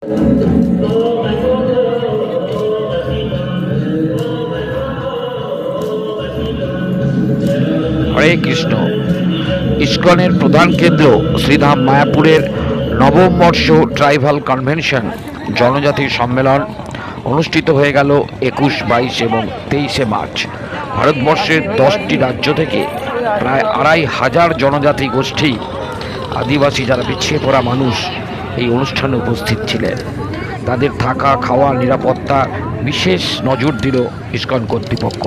হরে কৃষ্ণ। ইস্কনের প্রধান কেন্দ্র শ্রীধাম মায়াপুরের নবম বর্ষ ট্রাইবাল কনভেনশন জনজাতি সম্মেলন অনুষ্ঠিত হয়ে গেল 21, 22 এবং 23 মার্চ। ভারতবর্ষের 10টি রাজ্য থেকে প্রায় 2500 জনজাতি গোষ্ঠী, আদিবাসী যারা পিছিয়ে পড়া মানুষ এই অনুষ্ঠানে উপস্থিত ছিলেন। তাদের থাকা, খাওয়া, নিরাপত্তা বিশেষ নজর দিল ইস্কন কর্তৃপক্ষ।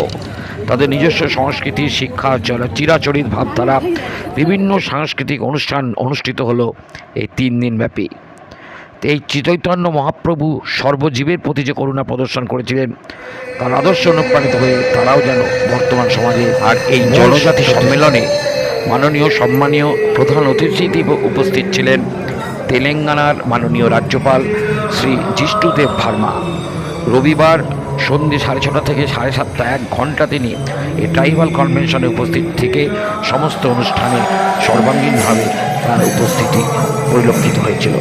তাদের নিজস্ব সংস্কৃতি, শিক্ষা, চিরাচরিত ভাবধারা, বিভিন্ন সাংস্কৃতিক অনুষ্ঠান অনুষ্ঠিত হলো এই 3 দিন ব্যাপী। এই চৈতন্য মহাপ্রভু সর্বজীবের প্রতি যে করুণা প্রদর্শন করেছিলেন, তার আদর্শ অনুপ্রাণিত হয়ে তারাও যেন বর্তমান সমাজে। আর এই জনজাতি সম্মেলনে মাননীয় সম্মানীয় প্রধান অতিথি উপস্থিত ছিলেন তেলেঙ্গানার মাননীয় রাজ্যপাল শ্রী জিষ্ণুদেব ভার্মা। রবিবার সন্ধ্যে 6:30 থেকে 7:30 1 ঘন্টা তিনি এই ট্রাইবাল কনভেনশনে উপস্থিত থেকে সমস্ত অনুষ্ঠানে সর্বাঙ্গীনভাবে তার উপস্থিতি পরিলক্ষিত হয়েছিল।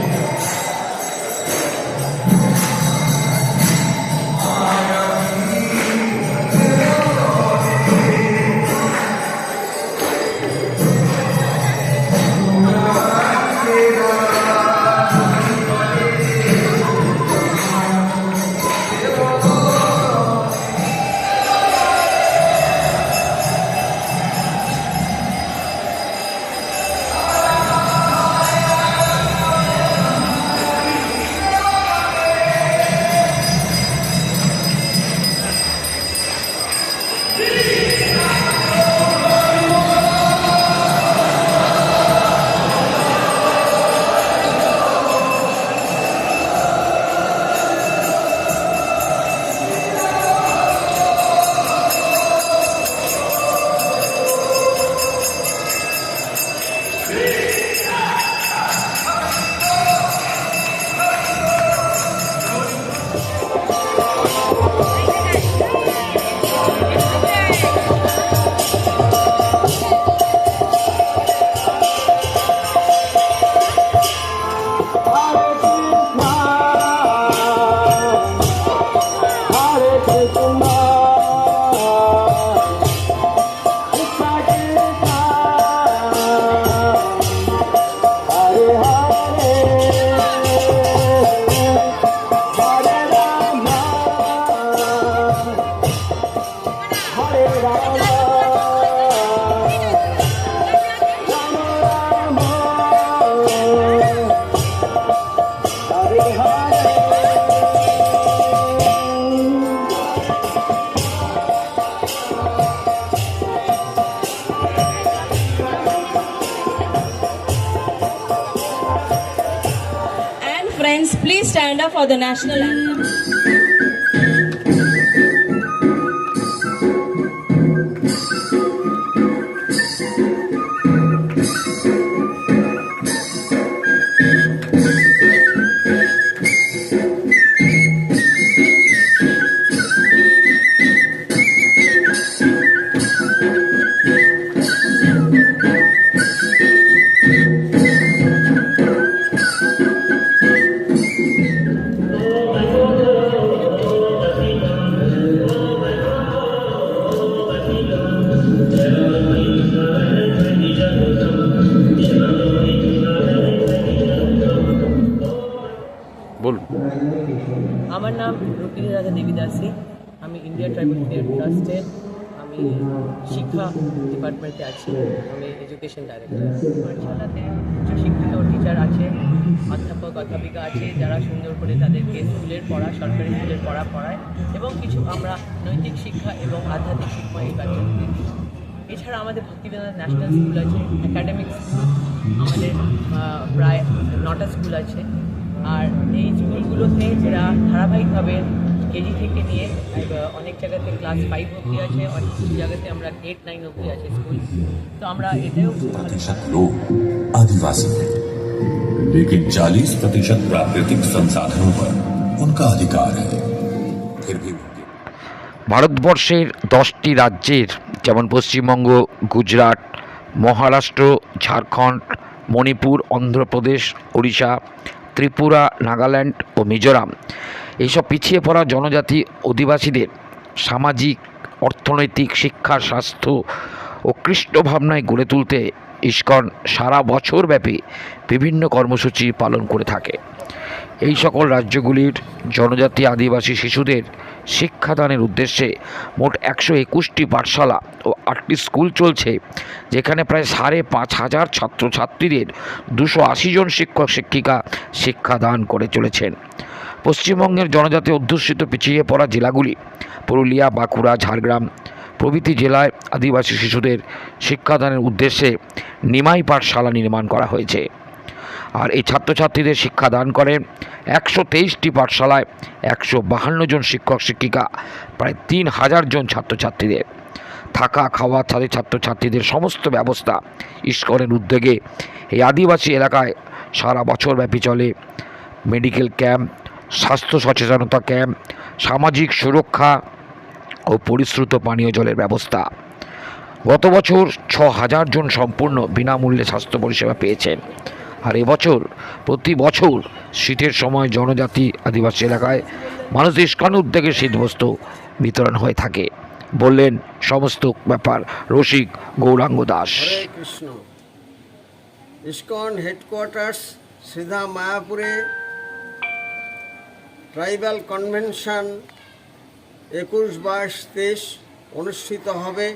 Friends, please stand up for the national anthem. আমার নাম রুক্মিণী রাধা দেবী দাসী। আমি ইন্ডিয়া ট্রাইবাল ফেয়ার ট্রাস্টে আমি শিক্ষা ডিপার্টমেন্টে আছি। আমি এডুকেশন ডাইরেক্টর। পাঠশালাতে শিক্ষিত টিচার আছে, অধ্যাপক অধ্যাপিকা আছে, যারা সুন্দর করে তাদেরকে স্কুলের পড়া, সরকারি স্কুলের পড়া পড়ায় এবং কিছু আমরা নৈতিক শিক্ষা এবং আধ্যাত্মিক শিক্ষা এই বাচ্চাদের দিই। এছাড়া আমাদের ভক্তিবিনোদন ন্যাশনাল স্কুল আছে, একাডেমিক স্কুল আমাদের প্রায় 9টা স্কুল আছে। আর এই স্কুলগুলোতে এরা ধারাবাহিকভাবে কেজি থেকে নিয়ে অনেক জায়গাতে ক্লাস 5 অবধি আছে, অনেক কিছু জায়গাতে আমরা 8, 9 অবধি আছে স্কুল। তো আমরা এটাও लोग आदिवासी हैं, लेकिन 40% प्राकृतिक संसाधनों पर उनका अधिकार है। फिर भी ভারতবর্ষের 10টি রাজ্যের যেমন পশ্চিমবঙ্গ, গুজরাট, মহারাষ্ট্র, ঝাড়খণ্ড, মণিপুর, অন্ধ্রপ্রদেশ, ওড়িশা, ত্রিপুরা, নাগাল্যান্ড ও মিজোরাম এইসব পিছিয়ে পড়া জনজাতি অধিবাসীদের সামাজিক, অর্থনৈতিক, শিক্ষা, স্বাস্থ্য ও কৃষ্ণ ভাবনায় গড়ে তুলতে ইসকন সারা বছরব্যাপী বিভিন্ন কর্মসূচি পালন করে থাকে। এই সকল রাজ্যগুলির জনজাতি আদিবাসী শিশুদের শিক্ষাদানের উদ্দেশ্যে মোট 121টি পাঠশালা ও 8টি স্কুল চলছে, যেখানে প্রায় 5,500 ছাত্রছাত্রীদের 280 জন শিক্ষক শিক্ষিকা শিক্ষাদান করে চলেছেন। পশ্চিমবঙ্গের জনজাতি অধ্যুষিত পিছিয়ে পড়া জেলাগুলি পুরুলিয়া, বাঁকুড়া, ঝাড়গ্রাম প্রভৃতি জেলায় আদিবাসী শিশুদের শিক্ষাদানের উদ্দেশ্যে নিমাই পাঠশালা নির্মাণ করা হয়েছে। আর এই ছাত্রছাত্রীদের শিক্ষাদান করেন 123টি পাঠশালায় 152 জন শিক্ষক শিক্ষিকা, প্রায় 3,000 জন ছাত্রছাত্রীদের থাকা, খাওয়া, তাদের ছাত্রছাত্রীদের সমস্ত ব্যবস্থা ইসকনের উদ্যোগে এই আদিবাসী এলাকায় সারা বছরব্যাপী চলে। মেডিকেল ক্যাম্প, স্বাস্থ্য সচেতনতা ক্যাম্প, সামাজিক সুরক্ষা ও পরিশ্রুত পানীয় জলের ব্যবস্থা। গত বছর 6,000 জন সম্পূর্ণ বিনামূল্যে স্বাস্থ্য পরিষেবা পেয়েছেন। আর এবছর প্রতি বছর শীতের সময় জনজাতি আদিবাসী এলাকায় মানুষ ইসকন উদ্যোগে শীতবস্ত্র বিতরণ হয়ে থাকে, বললেন সমস্ত ব্যাপার রসিক গৌরাঙ্গ দাস। হরে কৃষ্ণ। ইসকন হেডকোয়ার্টার্স শ্রীধাম মায়াপুরে ট্রাইবাল কনভেনশন 21-22-23 অনুষ্ঠিত হবে।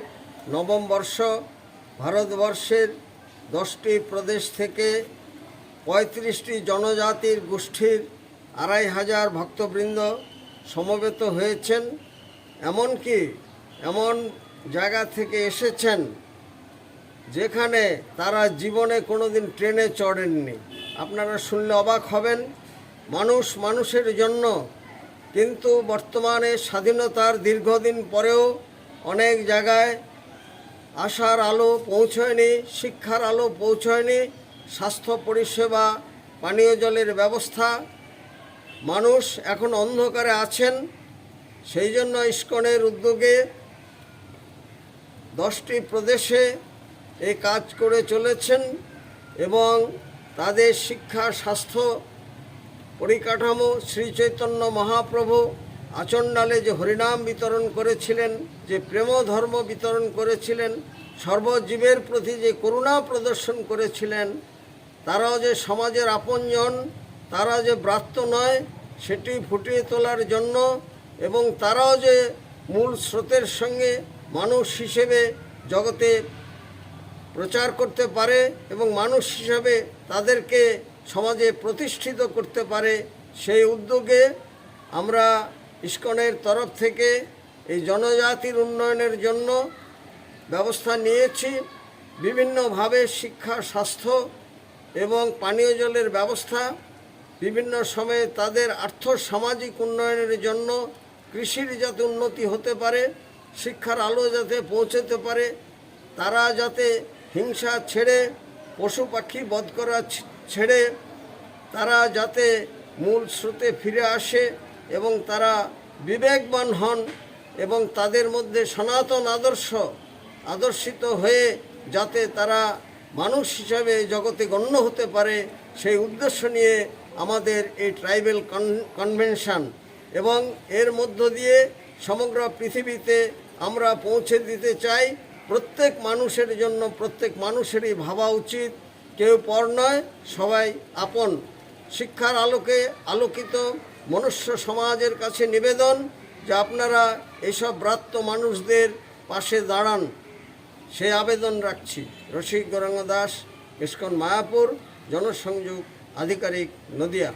নবম বর্ষ ভারতবর্ষের 10টি প্রদেশ থেকে 35টি জনজাতির গোষ্ঠীর 2,500 ভক্তবৃন্দ সমবেত হয়েছেন। এমনকি এমন জায়গা থেকে এসেছেন যেখানে তারা জীবনে কোনোদিন ট্রেনে চড়েননি। আপনারা শুনলে অবাক হবেন। মানুষ মানুষের জন্য, কিন্তু বর্তমানে স্বাধীনতার দীর্ঘদিন পরেও অনেক জায়গায় আশার আলো পৌঁছয়নি, শিক্ষার আলো পৌঁছয়নি, স্বাস্থ্য পরিষেবা, পানীয় জলের ব্যবস্থা, মানুষ এখন অন্ধকারে আছেন। সেই জন্য ইসকনের উদ্যোগে 10টি প্রদেশে এই কাজ করে চলেছেন এবং তাদের শিক্ষা, স্বাস্থ্য পরিকাঠামো শ্রী চৈতন্য মহাপ্রভু আচণ্ডালে যে হরিনাম বিতরণ করেছিলেন, যে প্রেম ধর্ম বিতরণ করেছিলেন, সর্বজীবের প্রতি যে করুণা প্রদর্শন করেছিলেন, তারাও যে সমাজের আপনজন, তারা যে ব্রাত্য নয় সেটি ফুটিয়ে তোলার জন্য, এবং তারাও যে মূল স্রোতের সঙ্গে মানুষ হিসেবে জগতে প্রচার করতে পারে এবং মানুষ হিসাবে তাদেরকে সমাজে প্রতিষ্ঠিত করতে পারে, সেই উদ্যোগে আমরা ইসকনের তরফ থেকে এই জনজাতির উন্নয়নের জন্য ব্যবস্থা নিয়েছি। বিভিন্নভাবে শিক্ষা, স্বাস্থ্য এবং পানীয় জলের ব্যবস্থা, বিভিন্ন সময়ে তাদের আর্থ সামাজিক উন্নয়নের জন্য কৃষির যাতে উন্নতি হতে পারে, শিক্ষার আলো যাতে পৌঁছতে পারে, তারা যাতে হিংসা ছেড়ে, পশু পাখি বধ করা ছেড়ে তারা যাতে মূল স্রোতে ফিরে আসে এবং তারা বিবেকবান হন এবং তাদের মধ্যে সনাতন আদর্শিত হয়ে যাতে তারা মানুষ হিসাবে জগতে গণ্য হতে পারে, সেই উদ্দেশ্য নিয়ে আমাদের এই ট্রাইবাল কনভেনশন। এবং এর মধ্য দিয়ে সমগ্র পৃথিবীতে আমরা পৌঁছে দিতে চাই প্রত্যেক মানুষের জন্য প্রত্যেক মানুষেরই ভাবা উচিত কেউ পর নয়, সবাই আপন। শিক্ষার আলোকে আলোকিত মনুষ্য সমাজের কাছে নিবেদন যে আপনারা এইসব ব্রাত্য মানুষদের পাশে দাঁড়ান, সেই আবেদন রাখছি। রসিক গৌরাঙ্গ দাস, ইসকন মায়াপুর, জনসংযোগ আধিকারিক, নদিয়া।